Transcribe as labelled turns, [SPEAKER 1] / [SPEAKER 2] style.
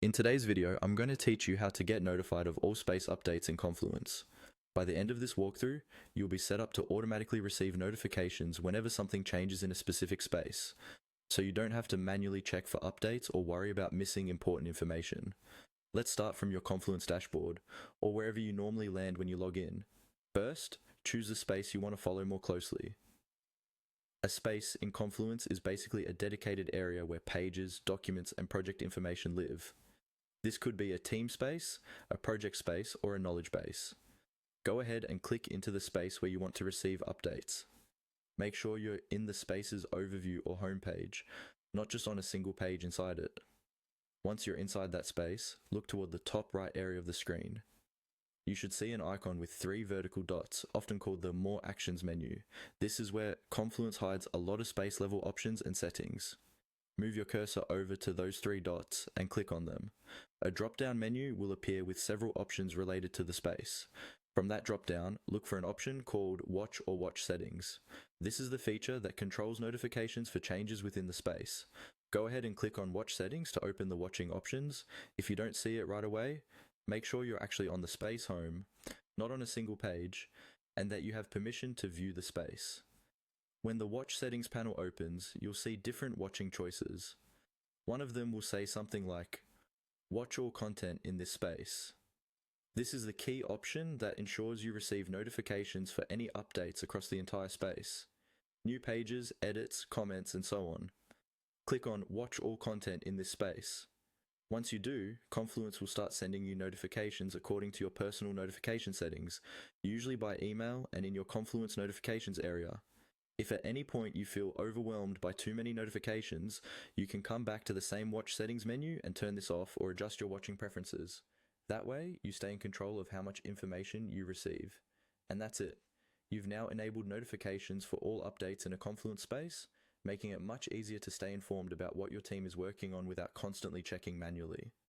[SPEAKER 1] In today's video, I'm going to teach you how to get notified of all space updates in Confluence. By the end of this walkthrough, you'll be set up to automatically receive notifications whenever something changes in a specific space, so you don't have to manually check for updates or worry about missing important information. Let's start from your Confluence dashboard, or wherever you normally land when you log in. First, choose the space you want to follow more closely. A space in Confluence is basically a dedicated area where pages, documents, and project information live. This could be a team space, a project space, or a knowledge base. Go ahead and click into the space where you want to receive updates. Make sure you're in the space's overview or homepage, not just on a single page inside it. Once you're inside that space, look toward the top right area of the screen. You should see an icon with 3 vertical dots, often called the More Actions menu. This is where Confluence hides a lot of space level options and settings. Move your cursor over to those 3 dots and click on them. A drop-down menu will appear with several options related to the space. From that drop-down, look for an option called Watch or Watch Settings. This is the feature that controls notifications for changes within the space. Go ahead and click on Watch Settings to open the watching options. If you don't see it right away, make sure you're actually on the space home, not on a single page, and that you have permission to view the space. When the Watch Settings panel opens, you'll see different watching choices. One of them will say something like, Watch all content in this space. This is the key option that ensures you receive notifications for any updates across the entire space. New pages, edits, comments, and so on. Click on Watch all content in this space. Once you do, Confluence will start sending you notifications according to your personal notification settings, usually by email and in your Confluence notifications area. If at any point you feel overwhelmed by too many notifications, you can come back to the same Watch Settings menu and turn this off or adjust your watching preferences. That way, you stay in control of how much information you receive. And that's it. You've now enabled notifications for all updates in a Confluence space, making it much easier to stay informed about what your team is working on without constantly checking manually.